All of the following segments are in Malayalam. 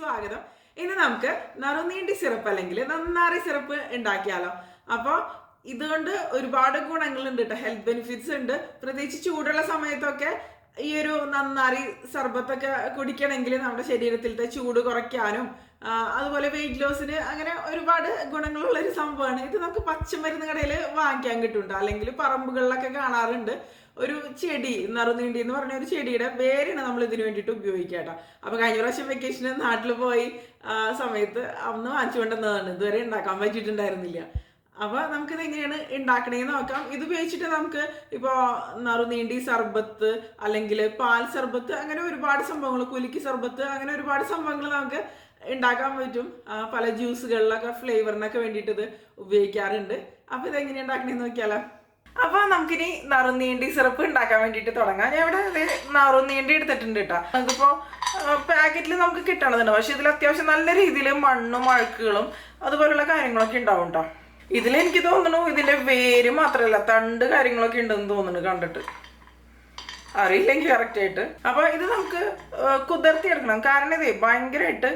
സ്വാഗതം. ഇനി നമുക്ക് നറുനീണ്ടി സിറപ്പ് അല്ലെങ്കിൽ നന്നാറി സിറപ്പ് ഉണ്ടാക്കിയാലോ. അപ്പോൾ ഇതുകൊണ്ട് ഒരുപാട് ഗുണങ്ങളുണ്ട് കേട്ടോ, ഹെൽത്ത് ബെനിഫിറ്റ്സ് ഉണ്ട്. പ്രത്യേകിച്ച് ചൂടുള്ള സമയത്തൊക്കെ ഈ ഒരു നന്നാറി സർബത്തൊക്കെ കുടിക്കണമെങ്കിൽ നമ്മുടെ ശരീരത്തിലത്തെ ചൂട് കുറയ്ക്കാനും അതുപോലെ വെയിറ്റ് ലോസിന് അങ്ങനെ ഒരുപാട് ഗുണങ്ങളുള്ള ഒരു സംഭവമാണ് ഇത്. നമുക്ക് പച്ചമരുന്ന് കടയിൽ വാങ്ങിക്കാൻ കിട്ടുന്നുണ്ട്, അല്ലെങ്കിൽ പറമ്പുകളിലൊക്കെ കാണാറുണ്ട്. ഒരു ചെടി, നറുനീണ്ടി എന്ന് പറഞ്ഞ ഒരു ചെടിയുടെ വേരാണ് നമ്മൾ ഇതിനു വേണ്ടിയിട്ട് ഉപയോഗിക്കുക കേട്ടോ. അപ്പോൾ കഴിഞ്ഞ പ്രാവശ്യം വെക്കേഷന് നാട്ടിൽ പോയി സമയത്ത് അന്ന് വാങ്ങിച്ചുകൊണ്ടുവന്നതാണ്, ഇതുവരെ ഉണ്ടാക്കാൻ പറ്റിയിട്ടുണ്ടായിരുന്നില്ല. അപ്പോൾ നമുക്കിത് എങ്ങനെയാണ് ഉണ്ടാക്കണേന്ന് നോക്കാം. ഇത് ഉപയോഗിച്ചിട്ട് നമുക്ക് ഇപ്പോൾ നറുനീണ്ടി സർബത്ത് അല്ലെങ്കിൽ പാൽ സർബത്ത് അങ്ങനെ ഒരുപാട് സംഭവങ്ങൾ, കുലുക്കി സർബത്ത് അങ്ങനെ ഒരുപാട് സംഭവങ്ങൾ നമുക്ക് ഉണ്ടാക്കാൻ പറ്റും. പല ജ്യൂസുകളിലൊക്കെ ഫ്ലേവറിനൊക്കെ വേണ്ടിയിട്ട് ഇത് ഉപയോഗിക്കാറുണ്ട്. അപ്പോൾ ഇതെങ്ങനെയാണ് ഉണ്ടാക്കണേന്ന് നോക്കിയാലോ. അപ്പോൾ നമുക്കിനി നറുനീണ്ടി സിറപ്പ് ഉണ്ടാക്കാൻ വേണ്ടിയിട്ട് തുടങ്ങാം. ഞാൻ ഇവിടെ നറുനീണ്ടി എടുത്തിട്ടുണ്ട് കേട്ടോ. അതിപ്പോൾ പാക്കറ്റിൽ നമുക്ക് കിട്ടണതുണ്ട്, പക്ഷെ ഇതിൽ അത്യാവശ്യം നല്ല രീതിയിൽ മണ്ണും അഴുക്കുകളും അതുപോലുള്ള കാര്യങ്ങളൊക്കെ ഉണ്ടാവും കേട്ടോ. ഇതിലെനിക്ക് തോന്നുന്നു ഇതിൻ്റെ വേര് മാത്രമല്ല തണ്ട് കാര്യങ്ങളൊക്കെ ഉണ്ടെന്ന് തോന്നുന്നു കണ്ടിട്ട്, അറിയില്ലെങ്കിൽ കറക്റ്റായിട്ട്. അപ്പോൾ ഇത് നമുക്ക് കുതിർത്തിയെടുക്കണം. കാരണം ഇതേ ഭയങ്കരമായിട്ട്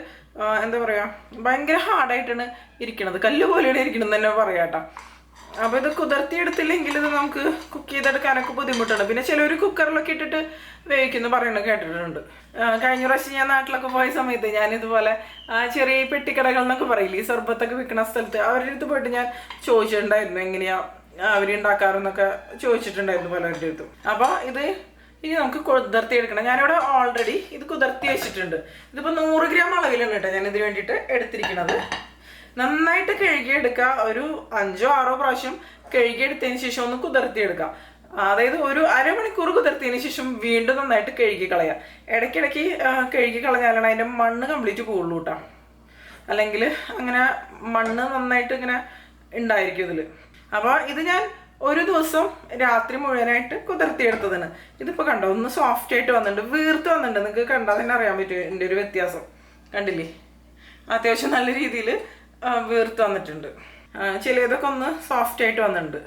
എന്താ പറയുക, ഭയങ്കര ഹാർഡായിട്ടാണ് ഇരിക്കണത്, കല്ല് പോലെയാണ് ഇരിക്കണമെന്ന് തന്നെ പറയാം കേട്ടോ. അപ്പോൾ ഇത് കുതിർത്തിയെടുത്തില്ലെങ്കിൽ ഇത് നമുക്ക് കുക്ക് ചെയ്തെടുക്കാനൊക്കെ ബുദ്ധിമുട്ടുണ്ട്. പിന്നെ ചിലർ കുക്കറിലൊക്കെ ഇട്ടിട്ട് വേവിക്കുന്നു പറയുന്നത് കേട്ടിട്ടുണ്ട്. കഴിഞ്ഞ പ്രാവശ്യം ഞാൻ നാട്ടിലൊക്കെ പോയ സമയത്ത് ഞാനിതുപോലെ ചെറിയ പെട്ടിക്കടകൾ എന്നൊക്കെ പറയില്ലേ, ഈ സർബത്തൊക്കെ വിൽക്കുന്ന സ്ഥലത്ത് അവരുടെ അടുത്ത് പോയിട്ട് ഞാൻ ചോദിച്ചിട്ടുണ്ടായിരുന്നു എങ്ങനെയാ അവരുണ്ടാക്കാറെന്നൊക്കെ ചോദിച്ചിട്ടുണ്ടായിരുന്നു പലരുടെ അടുത്തും. അപ്പോൾ ഇത് ഇനി നമുക്ക് കുതിർത്തി എടുക്കണം. ഞാനിവിടെ ഓൾറെഡി ഇത് കുതിർത്തി വെച്ചിട്ടുണ്ട്. ഇതിപ്പോൾ 100 ഗ്രാം അളവിലാണ് കേട്ടോ ഞാൻ ഇതിന് വേണ്ടിയിട്ട് എടുത്തിരിക്കുന്നത്. നന്നായിട്ട് കഴുകിയെടുക്കുക. ഒരു 5-6 പ്രാവശ്യം കഴുകിയെടുത്തതിന് ശേഷം ഒന്ന് കുതിർത്തിയെടുക്കാം. അതായത് ഒരു അരമണിക്കൂർ കുതിർത്തിയതിന് ശേഷം വീണ്ടും നന്നായിട്ട് കഴുകി കളയാം. ഇടയ്ക്കിടയ്ക്ക് കഴുകി കളഞ്ഞാലാണ് അതിൻ്റെ മണ്ണ് കംപ്ലീറ്റ് പോകുള്ളൂ കേട്ടോ. അല്ലെങ്കിൽ അങ്ങനെ മണ്ണ് നന്നായിട്ട് ഇങ്ങനെ ഉണ്ടായിരിക്കും ഇതിൽ. അപ്പോൾ ഇത് ഞാൻ ഒരു ദിവസം രാത്രി മുഴുവനായിട്ട് കുതിർത്തിയെടുത്തതാണ്. ഇതിപ്പോൾ കണ്ടോ ഒന്ന് സോഫ്റ്റ് ആയിട്ട് വന്നിട്ടുണ്ട്, വീർത്ത് വന്നിട്ടുണ്ട്. നിങ്ങൾക്ക് കണ്ടാൽ തന്നെ അറിയാൻ പറ്റും എൻ്റെ ഒരു വ്യത്യാസം. കണ്ടില്ലേ, അത്യാവശ്യം നല്ല രീതിയിൽ വീർത്ത് വന്നിട്ടുണ്ട്. ചിലതൊക്കെ ഒന്ന് സോഫ്റ്റ് ആയിട്ട് വന്നിട്ടുണ്ട്.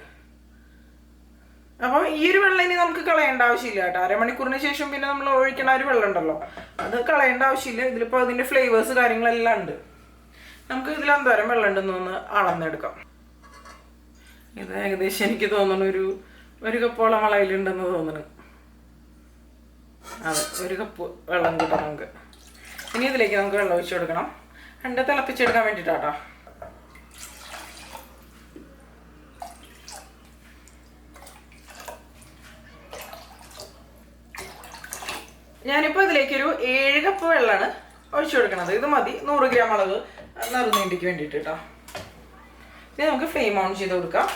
അപ്പോൾ ഈ ഒരു വെള്ളം ഇനി നമുക്ക് കളയേണ്ട ആവശ്യമില്ല കേട്ടോ. അരമണിക്കൂറിന് ശേഷം പിന്നെ നമ്മൾ ഒഴിക്കണ ഒരു വെള്ളം ഉണ്ടല്ലോ, അത് കളയേണ്ട ആവശ്യമില്ല. ഇതിലിപ്പോൾ അതിൻ്റെ ഫ്ലേവേഴ്സ് കാര്യങ്ങളെല്ലാം ഉണ്ട്. നമുക്ക് ഇതിൽ എന്തോരം വെള്ളം ഉണ്ടെന്നൊന്ന് അളന്നെടുക്കാം. ഇത് ഏകദേശം എനിക്ക് തോന്നുന്നു ഒരു കപ്പോളം അളവിലുണ്ടെന്ന് തോന്നുന്നു. അതെ, 1 കപ്പ് വെള്ളം കിട്ടും നമുക്ക്. ഇനി ഇതിലേക്ക് നമുക്ക് വെള്ളം ഒഴിച്ചു കൊടുക്കണം, തിളപ്പിച്ചെടുക്കാൻ വേണ്ടിയിട്ടാട്ടോ. ഞാനിപ്പോൾ ഇതിലേക്കൊരു 7 കപ്പ് വെള്ളമാണ് ഒഴിച്ചു കൊടുക്കണത്. ഇത് മതി 100 ഗ്രാം അളവ് നറുനീണ്ടിക്ക് വേണ്ടിയിട്ട് കേട്ടോ. ഇനി നമുക്ക് ഫ്ലെയിം ഓൺ ചെയ്ത് കൊടുക്കാം.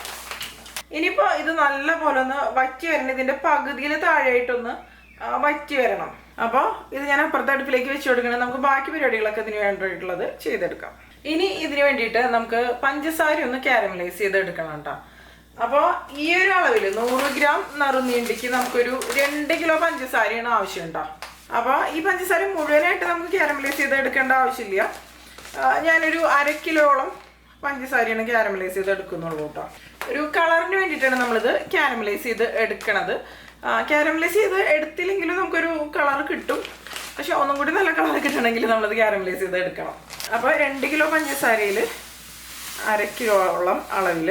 ഇനിയിപ്പോൾ ഇത് നല്ല പോലെ ഒന്ന് വറ്റി വരണം. ഇതിൻ്റെ പകുതിയിൽ താഴെയായിട്ടൊന്ന് വറ്റി വരണം. അപ്പോൾ ഇത് ഞാൻ അപ്പുറത്തെ അടുപ്പിലേക്ക് വെച്ച് കൊടുക്കണം. നമുക്ക് ബാക്കി പരിപാടികളൊക്കെ ഇതിന് വേണ്ടിയിട്ടുള്ളത് ചെയ്തെടുക്കാം. ഇനി ഇതിന് വേണ്ടിയിട്ട് നമുക്ക് പഞ്ചസാര ഒന്ന് കാരമലൈസ് ചെയ്തെടുക്കണം കേട്ടോ. അപ്പോൾ ഈ ഒരു അളവിൽ 100 ഗ്രാം നറുനീണ്ടിക്ക് നമുക്കൊരു 2 കിലോ പഞ്ചസാരയാണ് ആവശ്യം കേട്ടോ. അപ്പോൾ ഈ പഞ്ചസാര മുഴുവനായിട്ട് നമുക്ക് കാരമലൈസ് ചെയ്തെടുക്കേണ്ട ആവശ്യമില്ല. ഞാനൊരു 1/2 കിലോളം പഞ്ചസാരയാണ് കാരമലൈസ് ചെയ്ത് എടുക്കുന്നുള്ളൂ കേട്ടോ. ഒരു കളറിന് വേണ്ടിയിട്ടാണ് നമ്മളിത് കാരമലൈസ് ചെയ്ത് എടുക്കണത്. കാരമലൈസ് ചെയ്ത് എടുത്തില്ലെങ്കിലും നമുക്കൊരു കളർ കിട്ടും, പക്ഷെ ഒന്നും കൂടി നല്ല കളർ കിട്ടണമെങ്കിൽ നമ്മളത് കാരമലൈസ് ചെയ്ത് എടുക്കണം. അപ്പോൾ 2 കിലോ പഞ്ചസാരയിൽ 1/2 കിലോളം അളവിൽ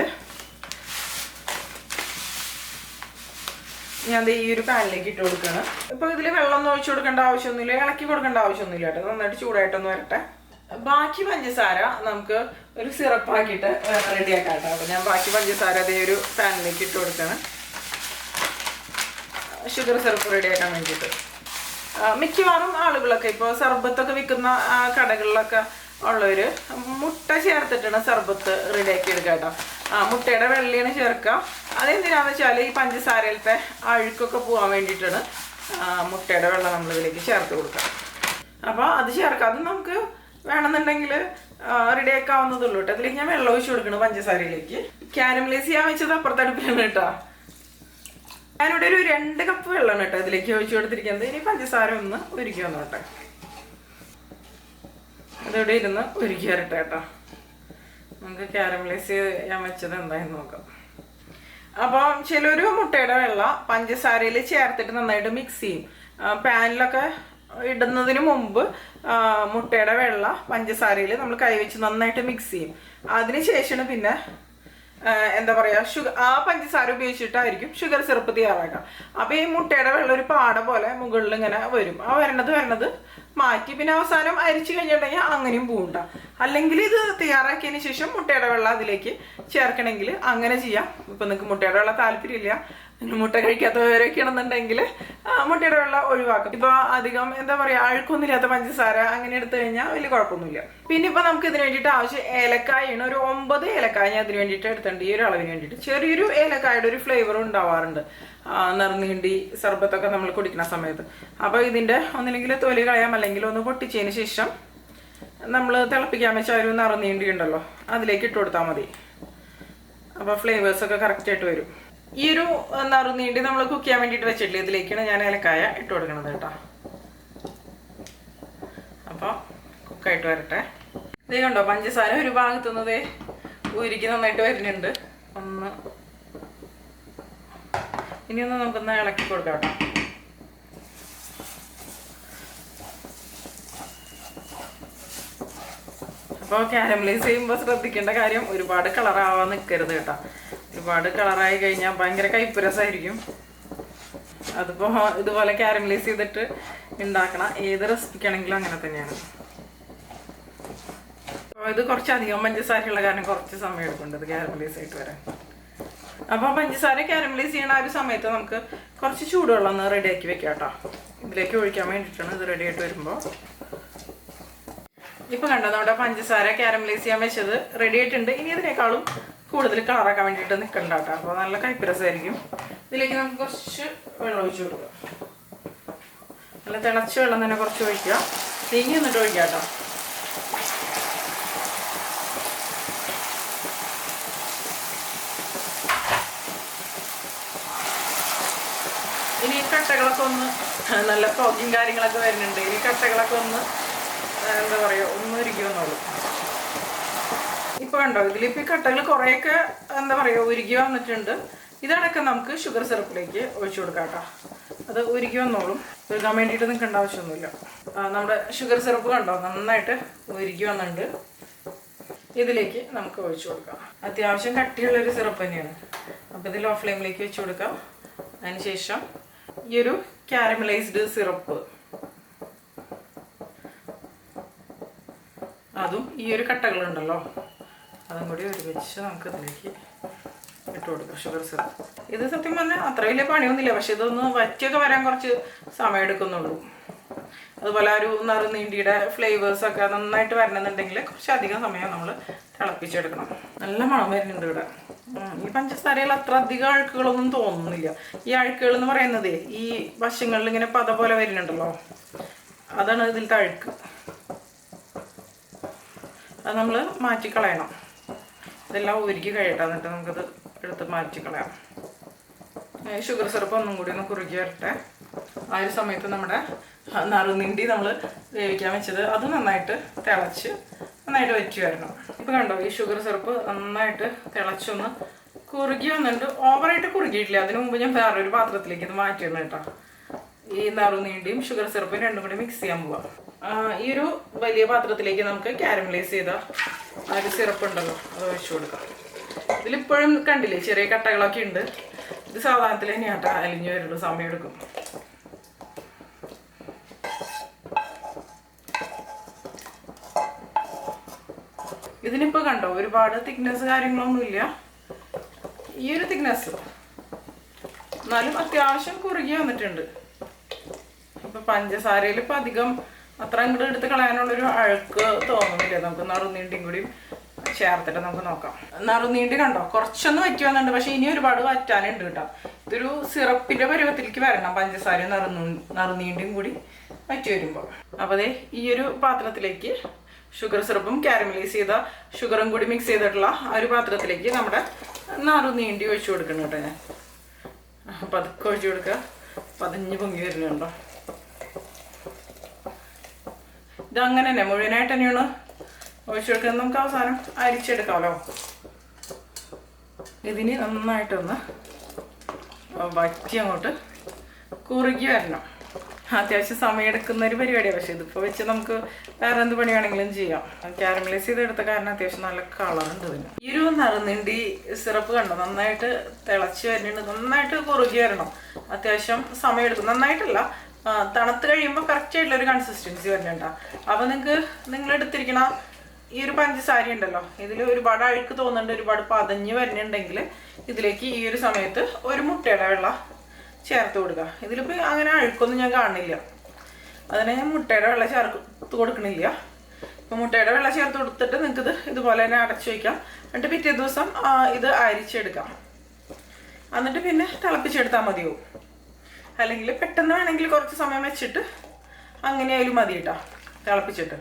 ഞാൻ ഈ ഒരു പാനിലേക്ക് ഇട്ട് കൊടുക്കുകയാണ്. ഇപ്പോൾ ഇതിൽ വെള്ളമൊന്നും ഒഴിച്ചു കൊടുക്കേണ്ട ആവശ്യമൊന്നുമില്ല, ഇളക്കി കൊടുക്കേണ്ട ആവശ്യമൊന്നുമില്ല കേട്ടോ. നന്നായിട്ട് ചൂടായിട്ടൊന്ന് വരട്ടെ. ബാക്കി പഞ്ചസാര നമുക്ക് ഒരു സിറപ്പാക്കിയിട്ട് റെഡിയാക്കാം കേട്ടോ. അപ്പോൾ ഞാൻ ബാക്കി പഞ്ചസാര അതേ ഒരു പാനിലേക്ക് ഇട്ട് കൊടുക്കുകയാണ്, ഷുഗർ സിറപ്പ് റെഡിയാക്കാൻ വേണ്ടിയിട്ട്. മിക്കവാറും ആളുകളൊക്കെ ഇപ്പോൾ സർബത്തൊക്കെ വിൽക്കുന്ന കടകളിലൊക്കെ ഉള്ളവർ മുട്ട ചേർത്തിട്ടാണ് സർബത്ത് റെഡിയാക്കി എടുക്കുക കേട്ടോ. മുട്ടയുടെ വെള്ളയാണ് ചേർക്കുക. അതെന്തിനാണെന്ന് വെച്ചാൽ ഈ പഞ്ചസാരയിലത്തെ അഴുക്കൊക്കെ പോകാൻ വേണ്ടിയിട്ടാണ് മുട്ടയുടെ വെള്ളം നമ്മളിതിലേക്ക് ചേർത്ത് കൊടുക്കുക. അപ്പോൾ അത് ചേർക്കാം. അത് നമുക്ക് വേണമെന്നുണ്ടെങ്കിൽ റെഡിയാക്കാവുന്നതുള്ളൂ കേട്ടോ. അതിലേക്ക് ഞാൻ വെള്ളം ഒഴിച്ച് കൊടുക്കണം പഞ്ചസാരയിലേക്ക്. കാരമലൈസ് ചെയ്യാൻ വെച്ചത് അപ്പുറത്തെ അടുപ്പിലാണ് കേട്ടോ. ഞാനിവിടെ ഒരു 2 കപ്പ് വെള്ളമാണ് കേട്ടോ ഇതിലേക്ക് ഒഴിച്ചു കൊടുത്തിരിക്കുന്നത്. ഇനി പഞ്ചസാര ഒന്ന് ഉരുക്കി വന്നോട്ടെ. അതിവിടെ ഇരുന്ന് ഉരുക്കി വരട്ടെ കേട്ടോ. നമുക്ക് കാരമലൈസ് ചെയ്യാൻ വെച്ചത് എന്തായെന്ന് നോക്കാം. അപ്പോൾ ചിലർ മുട്ടയുടെ വെള്ളം പഞ്ചസാരയിൽ ചേർത്തിട്ട് നന്നായിട്ട് മിക്സ് ചെയ്യും. പാനിലൊക്കെ ഇടുന്നതിന് മുമ്പ് മുട്ടയുടെ വെള്ള പഞ്ചസാരയിൽ നമ്മൾ കൈവച്ച് നന്നായിട്ട് മിക്സ് ചെയ്യും. അതിനുശേഷമാണ് പിന്നെ എന്താ പറയുക ആ പഞ്ചസാര ഉപയോഗിച്ചിട്ടായിരിക്കും ഷുഗർ സിറപ്പ് തയ്യാറാക്കുക. അപ്പോൾ ഈ മുട്ടയുടെ വെള്ളം ഒരു പാട പോലെ മുകളിൽ ഇങ്ങനെ വരും. ആ വരണത് മാറ്റി പിന്നെ അവസാനം അരിച്ചു കഴിഞ്ഞിട്ടുണ്ടെങ്കിൽ അങ്ങനെയും പൂണ്ട. അല്ലെങ്കിൽ ഇത് തയ്യാറാക്കിയതിന് ശേഷം മുട്ടയുടെ വെള്ളം അതിലേക്ക് ചേർക്കണമെങ്കിൽ അങ്ങനെ ചെയ്യാം. ഇപ്പം നിങ്ങൾക്ക് മുട്ടയുടെ വെള്ളം താല്പര്യമില്ല, മുട്ട കഴിക്കാത്തവരൊക്കെ ആണെന്നുണ്ടെങ്കിൽ മുട്ടയുടെ വെള്ളം ഒഴിവാക്കും. ഇപ്പോൾ അധികം എന്താ പറയുക അഴുക്കൊന്നുമില്ലാത്ത പഞ്ചസാര അങ്ങനെ എടുത്തു കഴിഞ്ഞാൽ വലിയ കുഴപ്പമൊന്നുമില്ല. പിന്നെ ഇപ്പോൾ നമുക്ക് ഇതിന് വേണ്ടിയിട്ട് ആവശ്യം ഏലക്കായാണ്. ഒരു 9 ഏലക്കായ ഞാൻ അതിന് വേണ്ടിയിട്ട് എടുത്തിട്ടുണ്ട്. ഈ ഒരു അളവിന് വേണ്ടിയിട്ട് ചെറിയൊരു ഏലക്കായുടെ ഒരു ഫ്ലേവർ ഉണ്ടാവാറുണ്ട് നറുനീണ്ടി സർബത്തൊക്കെ നമ്മൾ കുടിക്കുന്ന സമയത്ത്. അപ്പോൾ ഇതിൻ്റെ ഒന്നില്ലെങ്കിൽ തൊലി കളയാം, അല്ലെങ്കിൽ ഒന്ന് പൊട്ടിച്ചതിന് ശേഷം നമ്മൾ തിളപ്പിക്കാൻ വെച്ച ഒരു നറുനീണ്ടി ഉണ്ടല്ലോ അതിലേക്ക് ഇട്ട് കൊടുത്താൽ മതി. അപ്പോൾ ഫ്ലേവേഴ്സൊക്കെ കറക്റ്റായിട്ട് വരും. ഈ ഒരു നറുനീണ്ടി നമ്മൾ കുക്ക് ചെയ്യാൻ വേണ്ടിയിട്ട് വെച്ചിട്ടില്ല, ഇതിലേക്കാണ് ഞാൻ ഏലക്കായ ഇട്ട് കൊടുക്കുന്നത് കേട്ടോ. അപ്പോൾ കുക്കായിട്ട് വരട്ടെ. ഇത് കണ്ടോ പഞ്ചസാര ഒരു ഭാഗത്തുനിന്നതേ ഉരുക്കി നന്നായിട്ട് വരുന്നുണ്ട്. ഇനിയൊന്ന് നമുക്കൊന്ന് ഇളക്കി കൊടുക്കാം കേട്ടോ. അപ്പോൾ കാരമലൈസ് ചെയ്യുമ്പോൾ ശ്രദ്ധിക്കേണ്ട കാര്യം ഒരുപാട് കളറാവാൻ നിൽക്കരുത് കേട്ടോ. ഒരുപാട് കളറായി കഴിഞ്ഞാൽ ഭയങ്കര കയ്പ്പ് രസമായിരിക്കും. അതിപ്പോൾ ഇതുപോലെ കാരമലൈസ് ചെയ്തിട്ട് ഉണ്ടാക്കണം. ഏത് റെസിപ്പിക്കാണെങ്കിലും അങ്ങനെ തന്നെയാണ്. അപ്പോൾ ഇത് കുറച്ചധികം പഞ്ചസാരയുള്ള കാരണം കുറച്ച് സമയം എടുക്കുന്നുണ്ട് ഇത് കാരമലൈസ് ആയിട്ട് വരാൻ. അപ്പോൾ പഞ്ചസാര കാരമലൈസ് ചെയ്യണ ആ ഒരു സമയത്ത് നമുക്ക് കുറച്ച് ചൂടുവെള്ളം ഒന്ന് റെഡിയാക്കി വെക്കാം കേട്ടോ. ഇതിലേക്ക് ഒഴിക്കാൻ വേണ്ടിയിട്ടാണ് ഇത് റെഡി ആയിട്ട് വരുമ്പോൾ. ഇപ്പോൾ കണ്ടോ നമ്മുടെ പഞ്ചസാര കാരമലൈസ് ചെയ്യാൻ വെച്ചത് റെഡി ആയിട്ടുണ്ട്. ഇനി ഇതിനേക്കാളും കൂടുതൽ കളറാക്കാൻ വേണ്ടിയിട്ട് നിൽക്കണ്ട കേട്ടോ. അപ്പോൾ നല്ല കയ്പ്പ് രസമായിരിക്കും. ഇതിലേക്ക് നമുക്ക് കുറച്ച് വെള്ളം ഒഴിച്ച് കൊടുക്കുക. നല്ല തിളച്ച വെള്ളം തന്നെ കുറച്ച് ഒഴിക്കുക. തീങ്ങി എന്നിട്ട് ഒഴിക്കുക കേട്ടോ. ഇനി കട്ടകളൊക്കെ ഒന്ന് നല്ല ഫോഗിങ് കാര്യങ്ങളൊക്കെ വരുന്നുണ്ട്. ഇനി കട്ടകളൊക്കെ ഒന്ന് എന്താ പറയുക ഒന്ന് ഉരുക്കി ഇപ്പോൾ കണ്ടോ ഇതിലിപ്പോൾ ഈ കട്ടകൾ കുറേയൊക്കെ എന്താ പറയുക ഉരുക്കി വന്നിട്ടുണ്ട്. ഇതടക്കം നമുക്ക് ഷുഗർ സിറപ്പിലേക്ക് ഒഴിച്ചു കൊടുക്കാം കേട്ടോ. അത് ഉരുക്കി വന്നോളും, ഉരുക്കാൻ വേണ്ടിയിട്ട് നിൽക്കേണ്ട ആവശ്യമൊന്നുമില്ല. നമ്മുടെ ഷുഗർ സിറപ്പ് കണ്ടോ നന്നായിട്ട് ഉരുക്കി വന്നിട്ടുണ്ട്. ഇതിലേക്ക് നമുക്ക് ഒഴിച്ചു കൊടുക്കാം. അത്യാവശ്യം കട്ടിയുള്ളൊരു സിറപ്പ് തന്നെയാണ്. അപ്പോൾ ഇത് ലോ ഫ്ലെയിമിലേക്ക് വെച്ച് കൊടുക്കാം. അതിനുശേഷം ഈ ഒരു കാരമലൈസ്ഡ് സിറപ്പ് അതും ഈ ഒരു കട്ടകളുണ്ടല്ലോ അതും കൂടി ഒരുമിച്ച് നമുക്ക് ഇതിലേക്ക് ഇട്ട് കൊടുക്കാം. ഷുഗർ സിറപ്പ് ഇത് സത്യം പറഞ്ഞാൽ അത്ര വലിയ പണിയൊന്നുമില്ല, പക്ഷെ ഇതൊന്ന് വറ്റിയൊക്കെ വരാൻ കുറച്ച് സമയം എടുക്കുന്നുള്ളൂ. അതുപോലെ ഒരു നറുനീണ്ടിയുടെ ഫ്ലേവേഴ്സൊക്കെ നന്നായിട്ട് വരണമെന്നുണ്ടെങ്കിൽ കുറച്ചധികം സമയം നമ്മൾ തിളപ്പിച്ചെടുക്കണം. നല്ല മണം വരുന്നുണ്ട് ഇവിടെ. ഈ പഞ്ചസാരയിൽ അത്ര അധികം അഴുക്കുകളൊന്നും തോന്നുന്നില്ല. ഈ അഴുക്കുകൾ എന്ന് പറയുന്നത് ഈ വശങ്ങളിൽ ഇങ്ങനെ പത പോലെ വരുന്നുണ്ടല്ലോ, അതാണ് ഇതിലത്തെ അഴുക്ക്. അത് നമ്മൾ മാറ്റിക്കളയണം. ഇതെല്ലാം ഉരുക്കി കഴിയട്ടെ, എന്നിട്ട് നമുക്കത് എടുത്ത് മാറ്റിക്കളയാം. ഷുഗർ സിറപ്പ് ഒന്നും കൂടി ഒന്ന് കുറുക്കി വരട്ടെ. ആ ഒരു സമയത്ത് നമ്മുടെ നറുനീണ്ടി നമ്മൾ വേവിക്കാൻ വെച്ചത് അത് നന്നായിട്ട് തിളച്ച് നന്നായിട്ട് വറ്റി വരണം. ഇപ്പോൾ കണ്ടോ ഈ ഷുഗർ സിറപ്പ് നന്നായിട്ട് തിളച്ചൊന്ന് കുറുകി വന്നിട്ട് ഓവറായിട്ട് കുറുകിയിട്ടില്ല. അതിന് മുമ്പ് ഞാൻ വേറൊരു പാത്രത്തിലേക്ക് ഇത് മാറ്റിയിടണം കേട്ടോ. ഈ നറുനീണ്ടിയും ഷുഗർ സിറപ്പും രണ്ടും കൂടി മിക്സ് ചെയ്യാൻ പോവാം. ഈ ഒരു വലിയ പാത്രത്തിലേക്ക് നമുക്ക് കാരമലൈസ് ചെയ്ത ആ ഒരു സിറപ്പ് ഉണ്ടല്ലോ അത് ഒഴിച്ചു കൊടുക്കാം. ഇതിലിപ്പോഴും കണ്ടില്ലേ ചെറിയ കട്ടകളൊക്കെ ഉണ്ട്. ഇത് സാധാരണത്തിൽ തന്നെയാട്ടോ അലിഞ്ഞു വരുള്ളൂ, സമയം എടുക്കും. ഇതിനിപ്പോൾ കണ്ടോ ഒരുപാട് തിക്നെസ് കാര്യങ്ങളൊന്നുമില്ല, ഈ ഒരു തിക്നെസ്, എന്നാലും അത്യാവശ്യം കുറുകി വന്നിട്ടുണ്ട്. ഇപ്പം പഞ്ചസാരയിൽ ഇപ്പം അധികം അത്ര അങ്ങോട്ട് എടുത്ത് കളയാനുള്ളൊരു അഴുക്ക് തോന്നുന്നില്ല. നമുക്ക് നറുനീണ്ടിയും കൂടി ചേർത്തിട്ട് നമുക്ക് നോക്കാം. നറുനീണ്ടി കണ്ടോ കുറച്ചൊന്ന് വറ്റി വന്നിട്ടുണ്ട്, പക്ഷെ ഇനി ഒരുപാട് വറ്റാനുണ്ട് കേട്ടോ. ഇതൊരു സിറപ്പിൻ്റെ പരുവത്തിലേക്ക് വരണം പഞ്ചസാരയും നറുനീണ്ടിയും കൂടി വറ്റി വരുമ്പോൾ. അപ്പോൾ അതേ ഈ ഒരു പാത്രത്തിലേക്ക് ഷുഗർ സിറപ്പും കാരമലൈസ് ചെയ്ത ഷുഗറും കൂടി മിക്സ് ചെയ്തിട്ടുള്ള ആ ഒരു പാത്രത്തിലേക്ക് നമ്മുടെ നറുനീണ്ടി ഒഴിച്ചു കൊടുക്കണം കേട്ടോ. ഞാൻ പതുക്കെ ഒഴിച്ചു കൊടുക്കുക, പതിഞ്ഞ് പൊങ്ങി വരുന്നുണ്ടോ. ഇതങ്ങനെ തന്നെ മുഴുവനായിട്ട് തന്നെയാണ് ഒഴിച്ചു കൊടുക്കുന്നത്. നമുക്ക് അവസാനം അരിച്ചെടുക്കാമല്ലോ. ഇതിന് നന്നായിട്ടൊന്ന് വറ്റി അങ്ങോട്ട് കുറുകി വരണം. അത്യാവശ്യം സമയമെടുക്കുന്ന ഒരു പരിപാടിയാണ്. പക്ഷേ ഇതിപ്പോൾ വെച്ച് നമുക്ക് വേറെ എന്ത് പണി വേണമെങ്കിലും ചെയ്യാം. ക്യാരമലൈസ് ചെയ്തെടുത്ത കാരണം അത്യാവശ്യം നല്ല കളറുണ്ട് ഇതിന്. ഈ ഒരു നറുനീണ്ടി സിറപ്പ് കണ്ടോ, നന്നായിട്ട് തിളച്ച് വരുന്നുണ്ട്. നന്നായിട്ട് കുറുകി വരണം, അത്യാവശ്യം സമയമെടുക്കും. നന്നായിട്ടല്ല, തണുത്ത് കഴിയുമ്പോൾ കറക്റ്റ് ആയിട്ടുള്ള ഒരു കൺസിസ്റ്റൻസി വരുന്നുണ്ടാവും. അപ്പോൾ നിങ്ങൾ എടുത്തിരിക്കണ ഈ ഒരു പഞ്ചസാര ഉണ്ടല്ലോ, ഇതിൽ ഒരുപാട് അഴുക്ക് തോന്നുന്നുണ്ട്, ഒരുപാട് പതഞ്ഞ് വരുന്നുണ്ടെങ്കിൽ ഇതിലേക്ക് ഈ ഒരു സമയത്ത് ഒരു മുട്ടയുടെ വെള്ളം ചേർത്ത് കൊടുക്കുക. ഇതിലിപ്പോൾ അങ്ങനെ അഴുക്കൊന്നും ഞാൻ കാണുന്നില്ല, അതിനെ ഞാൻ മുട്ടയുടെ വെള്ളം ചേർത്ത് കൊടുക്കണില്ല. ഇപ്പോൾ മുട്ടയുടെ വെള്ളം ചേർത്ത് കൊടുത്തിട്ട് നിങ്ങൾക്കിത് ഇതുപോലെ തന്നെ അടച്ചു വയ്ക്കാം. എന്നിട്ട് പിറ്റേ ദിവസം ഇത് അരിച്ചെടുക്കാം. എന്നിട്ട് പിന്നെ തിളപ്പിച്ചെടുത്താൽ മതിയാവും. അല്ലെങ്കിൽ പെട്ടെന്ന് വേണമെങ്കിൽ കുറച്ച് സമയം വെച്ചിട്ട് അങ്ങനെയായാലും മതി കേട്ടോ, തിളപ്പിച്ചിട്ട്.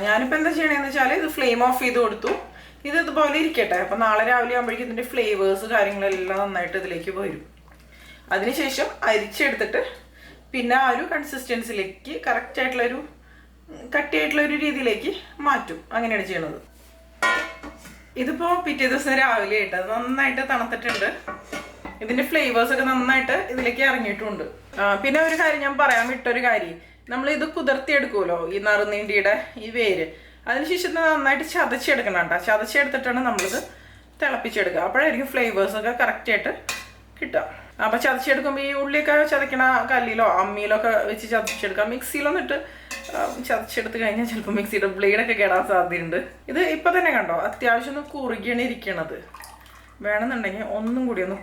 ഞാനിപ്പോൾ എന്താ ചെയ്യണമെന്ന് വെച്ചാൽ ഇത് ഫ്ലെയിം ഓഫ് ചെയ്ത് കൊടുത്തു. ഇത് ഇതുപോലെ ഇരിക്കട്ടെ. അപ്പം നാളെ രാവിലെ ആകുമ്പോഴേക്കും ഇതിൻ്റെ ഫ്ലേവേഴ്സ് കാര്യങ്ങളെല്ലാം നന്നായിട്ട് ഇതിലേക്ക് വരും. അതിനുശേഷം അരിച്ചെടുത്തിട്ട് പിന്നെ ആ ഒരു കൺസിസ്റ്റൻസിലേക്ക് കറക്റ്റായിട്ടുള്ളൊരു കട്ടിയായിട്ടുള്ളൊരു രീതിയിലേക്ക് മാറ്റും. അങ്ങനെയാണ് ചെയ്യണത്. ഇതിപ്പോൾ പിറ്റേ ദിവസം രാവിലെ ആയിട്ട് അത് നന്നായിട്ട് തണുത്തിട്ടുണ്ട്. ഇതിൻ്റെ ഫ്ലേവേഴ്സൊക്കെ നന്നായിട്ട് ഇതിലേക്ക് ഇറങ്ങിയിട്ടുണ്ട്. പിന്നെ ഒരു കാര്യം ഞാൻ പറയാൻ വിട്ടൊരു കാര്യം, നമ്മളിത് കുതിർത്തിയെടുക്കുമല്ലോ ഈ നറുനീണ്ടിയുടെ ഈ വേര്, അതിനുശേഷം നന്നായിട്ട് ചതച്ചെടുക്കണം കേട്ടോ. ചതച്ചെടുത്തിട്ടാണ് നമ്മളിത് തിളപ്പിച്ചെടുക്കുക. അപ്പോഴായിരിക്കും ഫ്ലേവേഴ്സൊക്കെ കറക്റ്റായിട്ട് കിട്ടുക. അപ്പോൾ ചതച്ചെടുക്കുമ്പോൾ ഈ ഉള്ളിയൊക്കെ ചതക്കണ കല്ലിലോ അമ്മിയിലോ ഒക്കെ വെച്ച് ചതച്ചെടുക്കാം. മിക്സിയിലൊന്നും ഇട്ട് ചതച്ചെടുത്ത് കഴിഞ്ഞാൽ ചിലപ്പോൾ മിക്സിയുടെ ബ്ലേഡൊക്കെ കേടാൻ സാധ്യതയുണ്ട്. ഇത് ഇപ്പം തന്നെ കണ്ടോ അത്യാവശ്യം ഒന്ന് കുറുകിയാണ് ഇരിക്കണത്. വേണമെന്നുണ്ടെങ്കിൽ ഒന്നും കൂടി ഒന്ന്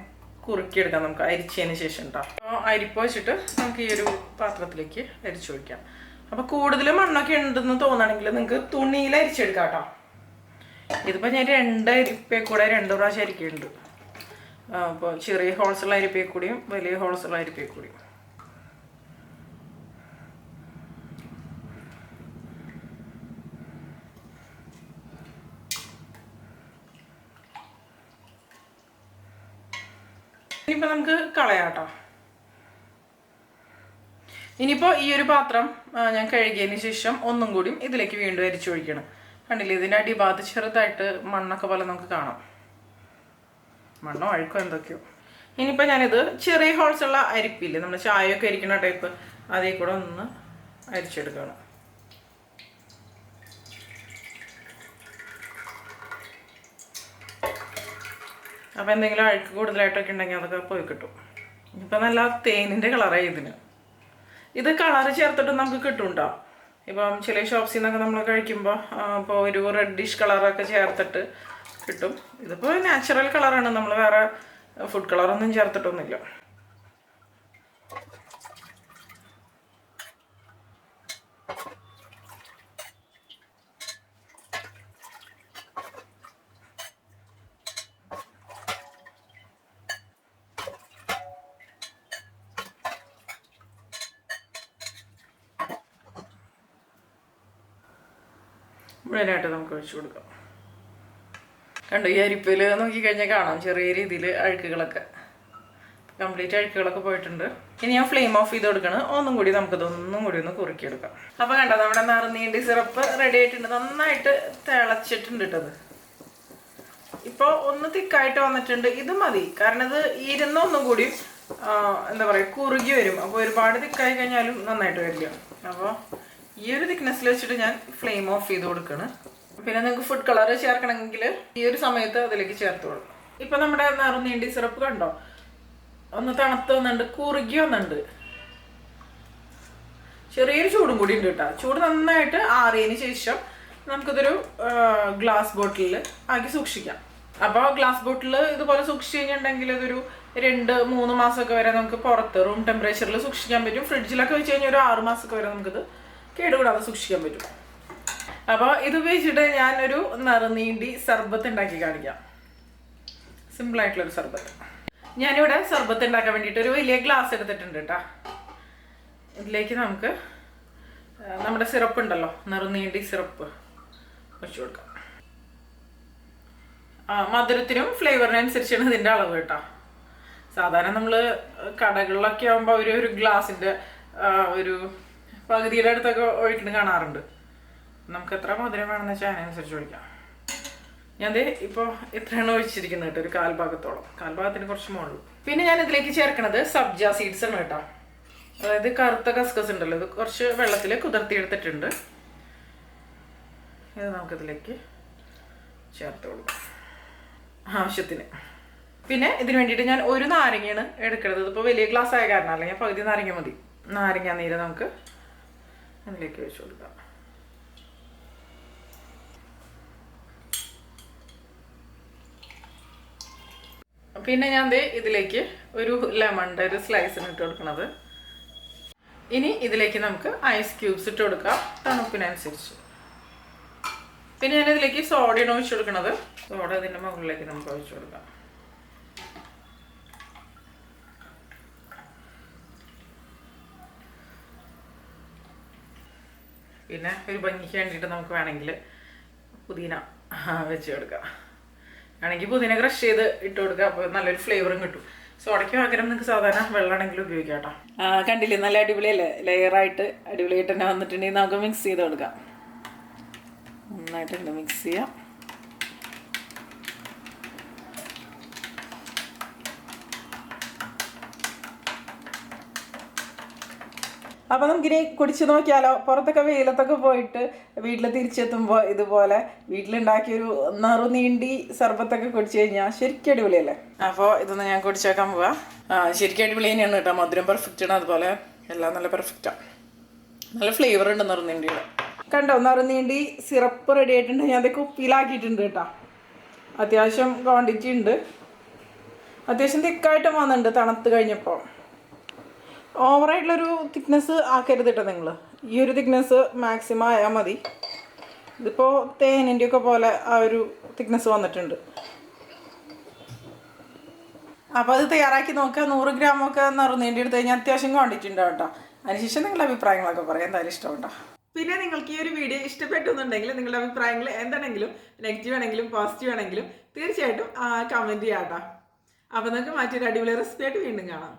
കുറുക്കിയെടുക്കാം നമുക്ക് അരിച്ചതിന് ശേഷം കേട്ടോ. അപ്പോൾ അരിപ്പ് വെച്ചിട്ട് നമുക്ക് ഈ ഒരു പാത്രത്തിലേക്ക് അരിച്ചു വയ്ക്കാം. അപ്പോൾ കൂടുതൽ മണ്ണൊക്കെ ഉണ്ടെന്ന് തോന്നുകയാണെങ്കിൽ നിങ്ങൾക്ക് തുണിയിൽ അരിച്ചെടുക്കാം കേട്ടോ. ഇതിപ്പോൾ ഞാൻ 2 അരിപ്പേ കൂടെ 2 പ്രാവശ്യം അരിക്കുന്നുണ്ട്. അപ്പോൾ ചെറിയ ഹോൾസുള്ള അരിപ്പേ കൂടിയും വലിയ ഹോൾസുള്ള അരിപ്പേ കൂടിയും. ഇനിയിപ്പോൾ നമുക്ക് കളയാം കേട്ടോ. ഇനിയിപ്പോൾ ഈ ഒരു പാത്രം ഞാൻ കഴുകിയതിന് ശേഷം ഒന്നും കൂടി ഇതിലേക്ക് വീണ്ടും അരിച്ചൊഴിക്കണം. കണ്ടില്ലേ, ഇതിൻ്റെ അടിഭാഗത്ത് ചെറുതായിട്ട് മണ്ണൊക്കെ പോലെ നമുക്ക് കാണാം, മണ്ണോ അഴുക്കോ എന്തൊക്കെയോ. ഇനിയിപ്പോൾ ഞാനിത് ചെറിയ ഹോൾസുള്ള അരിപ്പില്ലേ, നമ്മൾ ചായയൊക്കെ അരിക്കുന്ന ടൈപ്പ്, അതേ കൂടെ ഒന്ന് അരിച്ചെടുക്കണം. അപ്പോൾ എന്തെങ്കിലും അഴുക്ക് കൂടുതലായിട്ടൊക്കെ ഉണ്ടെങ്കിൽ അതൊക്കെ പോയി കിട്ടും. ഇപ്പം നല്ല തേനിൻ്റെ കളറായി ഇതിന്. ഇത് കളറ് ചേർത്തിട്ട് നമുക്ക് കിട്ടും. ഇപ്പം ചില ഷോപ്സിൽ നിന്നൊക്കെ നമ്മൾ കഴിക്കുമ്പോൾ ഇപ്പോൾ ഒരു റെഡിഷ് കളറൊക്കെ ചേർത്തിട്ട് കിട്ടും. ഇതിപ്പോൾ നാച്ചുറൽ കളറാണ്, നമ്മൾ വേറെ ഫുഡ് കളറൊന്നും ചേർത്തിട്ടൊന്നുമില്ല. മുഴുവനായിട്ട് നമുക്ക് ഒഴിച്ചു കൊടുക്കാം. കണ്ടു, ഈ അരിപ്പിൽ നോക്കിക്കഴിഞ്ഞാൽ കാണാം ചെറിയ രീതിയിൽ അഴുക്കുകളൊക്കെ, കംപ്ലീറ്റ് അഴുക്കുകളൊക്കെ പോയിട്ടുണ്ട്. ഇനി ഞാൻ ഫ്ലെയിം ഓഫ് ചെയ്ത് കൊടുക്കണം. ഒന്നും കൂടി നമുക്കിതൊന്നും കൂടി ഒന്ന് കുറുക്കിയെടുക്കാം. അപ്പോൾ കണ്ടോ, നമ്മുടെ നറുനീണ്ടി സിറപ്പ് റെഡി ആയിട്ടുണ്ട്. നന്നായിട്ട് തിളച്ചിട്ടുണ്ട് ഇട്ടത്. ഇപ്പോൾ ഒന്ന് തിക്കായിട്ട് വന്നിട്ടുണ്ട്. ഇത് മതി, കാരണം ഇത് ഇരുന്നൊന്നും കൂടി എന്താ പറയുക കുറുകി വരും. അപ്പോൾ ഒരുപാട് തിക്കായി കഴിഞ്ഞാലും നന്നായിട്ട് വരില്ല. അപ്പോൾ ഈ ഒരു തിക്നെസ്സിൽ വെച്ചിട്ട് ഞാൻ ഫ്ലെയിം ഓഫ് ചെയ്ത് കൊടുക്കണം. പിന്നെ നിങ്ങൾക്ക് ഫുഡ് കളർ ചേർക്കണമെങ്കിൽ ഈ ഒരു സമയത്ത് അതിലേക്ക് ചേർത്ത് കൊടുക്കും. ഇപ്പം നമ്മുടെ നറുനീണ്ടി സിറപ്പ് കണ്ടോ, ഒന്ന് തണുത്ത് വന്നുണ്ട്, കുറുകി വന്നുണ്ട്. ചെറിയൊരു ചൂടും കൂടി ഉണ്ട് കേട്ടോ. ചൂട് നന്നായിട്ട് ആറിയതിന് ശേഷം നമുക്കിതൊരു ഗ്ലാസ് ബോട്ടിലിൽ ആക്കി സൂക്ഷിക്കാം. അപ്പോൾ ഗ്ലാസ് ബോട്ടിൽ ഇതുപോലെ സൂക്ഷിച്ച് കഴിഞ്ഞിട്ടുണ്ടെങ്കിൽ ഇതൊരു 2-3 മാസമൊക്കെ വരെ നമുക്ക് പുറത്ത് റൂം ടെമ്പറേച്ചറിൽ സൂക്ഷിക്കാൻ പറ്റും. ഫ്രിഡ്ജിലൊക്കെ വെച്ച് കഴിഞ്ഞാൽ ഒരു 6 മാസമൊക്കെ വരെ നമുക്കിത് കേടുകൂടാതെ സൂക്ഷിക്കാൻ പറ്റും. അപ്പോൾ ഇത് ഉപയോഗിച്ചിട്ട് ഞാനൊരു നറുനീണ്ടി സർബത്ത് ഉണ്ടാക്കി കാണിക്കാം. സിമ്പിളായിട്ടുള്ളൊരു സർബത്ത്. ഞാനിവിടെ സർബത്ത് ഉണ്ടാക്കാൻ വേണ്ടിയിട്ട് ഒരു വലിയ ഗ്ലാസ് എടുത്തിട്ടുണ്ട് കേട്ടോ. ഇതിലേക്ക് നമുക്ക് നമ്മുടെ സിറപ്പ് ഉണ്ടല്ലോ, നറുനീണ്ടി സിറപ്പ് വെച്ച് കൊടുക്കാം. മധുരത്തിനും ഫ്ലേവറിനും അനുസരിച്ചാണ് ഇതിൻ്റെ അളവ് കേട്ടോ. സാധാരണ നമ്മൾ കടകളിലൊക്കെ ആകുമ്പോൾ ഒരു ഗ്ലാസിൻ്റെ ഒരു പകുതിയുടെ അടുത്തൊക്കെ ഒഴിക്കണം കാണാറുണ്ട്. നമുക്ക് എത്ര മധുരം വേണമെന്ന് വെച്ചാൽ അതിനനുസരിച്ച് ഒഴിക്കാം. ഞാനത് ഇപ്പോൾ ഇത്രയാണ് ഒഴിച്ചിരിക്കുന്നത് കേട്ടോ, ഒരു 1/4 ഭാഗത്തോളം. 1/4 ഭാഗത്തിന് കുറച്ച് മുകളിൽ. പിന്നെ ഞാൻ ഇതിലേക്ക് ചേർക്കണത് സബ്ജ സീഡ്സ് ആണ് കേട്ടോ. അതായത് കറുത്ത കസ്കസ് ഉണ്ടല്ലോ, ഇത് കുറച്ച് വെള്ളത്തിൽ കുതിർത്തിയെടുത്തിട്ടുണ്ട്. ഇത് നമുക്കിതിലേക്ക് ചേർത്ത് കൊടുക്കാം ആവശ്യത്തിന്. പിന്നെ ഇതിന് വേണ്ടിയിട്ട് ഞാൻ ഒരു നാരങ്ങയാണ് എടുക്കുന്നത്. ഇതിപ്പോൾ വലിയ ഗ്ലാസ് ആയ കാരണം, അല്ലെങ്കിൽ പകുതി നാരങ്ങ മതി. നാരങ്ങ നീര് നമുക്ക് അതിലേക്ക് വെച്ച് കൊടുക്കാം. പിന്നെ ഞാൻ ഇതിലേക്ക് ഒരു ലെമണിൻ്റെ ഒരു സ്ലൈസിന് ഇട്ട് കൊടുക്കുന്നത്. ഇനി ഇതിലേക്ക് നമുക്ക് ഐസ് ക്യൂബ്സ് ഇട്ട് കൊടുക്കാം തണുപ്പിനനുസരിച്ച്. പിന്നെ ഞാനിതിലേക്ക് സോഡയാണ് ഒഴിച്ചു കൊടുക്കുന്നത്. സോഡ ഇതിൻ്റെ മുകളിലേക്ക് നമുക്ക് ഒഴിച്ചു കൊടുക്കാം. പിന്നെ ഒരു ഭംഗിക്ക് വേണ്ടിയിട്ട് നമുക്ക് വേണമെങ്കിൽ പുതിന വെച്ച് കൊടുക്കാം. ആണെങ്കിൽ പുതിന ക്രഷ് ചെയ്ത് ഇട്ട് കൊടുക്കുക. അപ്പോൾ നല്ലൊരു ഫ്ലേവറും കിട്ടും. സോഡയ്ക്ക് പകരം നിങ്ങൾക്ക് സാധാരണ വെള്ളമാണെങ്കിലും ഉപയോഗിക്കാം കേട്ടോ. കണ്ടില്ലേ, നല്ല അടിപൊളിയല്ലേ? ലെയറായിട്ട് അടിപൊളിയായിട്ട് തന്നെ വന്നിട്ടുണ്ടെങ്കിൽ നമുക്ക് മിക്സ് ചെയ്ത് കൊടുക്കാം. നന്നായിട്ട് മിക്സ് ചെയ്യാം. അപ്പോൾ നമുക്കിനി കുടിച്ച് നോക്കിയാലോ. പുറത്തൊക്കെ വെയിലത്തൊക്കെ പോയിട്ട് വീട്ടിൽ തിരിച്ചെത്തുമ്പോൾ ഇതുപോലെ വീട്ടിലുണ്ടാക്കിയൊരു നറുനീണ്ടി സർബത്തൊക്കെ കുടിച്ചു കഴിഞ്ഞാൽ ശരിക്കും അടിപൊളിയല്ലേ? അപ്പോൾ ഇതൊന്ന് ഞാൻ കുടിച്ച് വെക്കാൻ പോവാം. ശരിക്കും അടിപൊളി തന്നെയാണ് കേട്ടോ. മധുരം പെർഫെക്റ്റ് ആണ്, അതുപോലെ എല്ലാം നല്ല പെർഫെക്റ്റാണ്. നല്ല ഫ്ലേവർ ഉണ്ട് നറുനീണ്ടിയുടെ. കണ്ടോ, നറുനീണ്ടി സിറപ്പ് റെഡി ആയിട്ടുണ്ട്. ഞാൻ അതൊക്കെ കുപ്പിയിലാക്കിയിട്ടുണ്ട് കേട്ടോ. അത്യാവശ്യം ക്വാണ്ടിറ്റി ഉണ്ട്. അത്യാവശ്യം തിക്കായിട്ട് വന്നിട്ടുണ്ട് തണുത്ത് കഴിഞ്ഞപ്പോൾ. ഓവറായിട്ടുള്ളൊരു തിക്നെസ് ആക്കരുത് കേട്ടോ നിങ്ങൾ. ഈ ഒരു തിക്നെസ് മാക്സിമം ആയാൽ മതി. ഇതിപ്പോൾ തേനിൻ്റെയൊക്കെ പോലെ ആ ഒരു തിക്നെസ് വന്നിട്ടുണ്ട്. അപ്പോൾ അത് തയ്യാറാക്കി നോക്കുക. 100 ഗ്രാമൊക്കെ നറുനീണ്ടി എടുത്ത് കഴിഞ്ഞാൽ അത്യാവശ്യം ക്വാണ്ടിറ്റി ഉണ്ടാവും കേട്ടോ. അതിനുശേഷം നിങ്ങളുടെ അഭിപ്രായങ്ങളൊക്കെ പറയാം. എന്തായാലും ഇഷ്ടം കേട്ടോ. പിന്നെ നിങ്ങൾക്ക് ഈ ഒരു വീഡിയോ ഇഷ്ടപ്പെട്ടെന്നുണ്ടെങ്കിൽ നിങ്ങളുടെ അഭിപ്രായങ്ങൾ എന്താണെങ്കിലും, നെഗറ്റീവ് ആണെങ്കിലും പോസിറ്റീവ് ആണെങ്കിലും തീർച്ചയായിട്ടും കമൻറ്റ് ചെയ്യാം കേട്ടോ. അപ്പോൾ നമുക്ക് മറ്റൊരു അടിപൊളി റെസിപ്പി ആയിട്ട് വീണ്ടും കാണാം.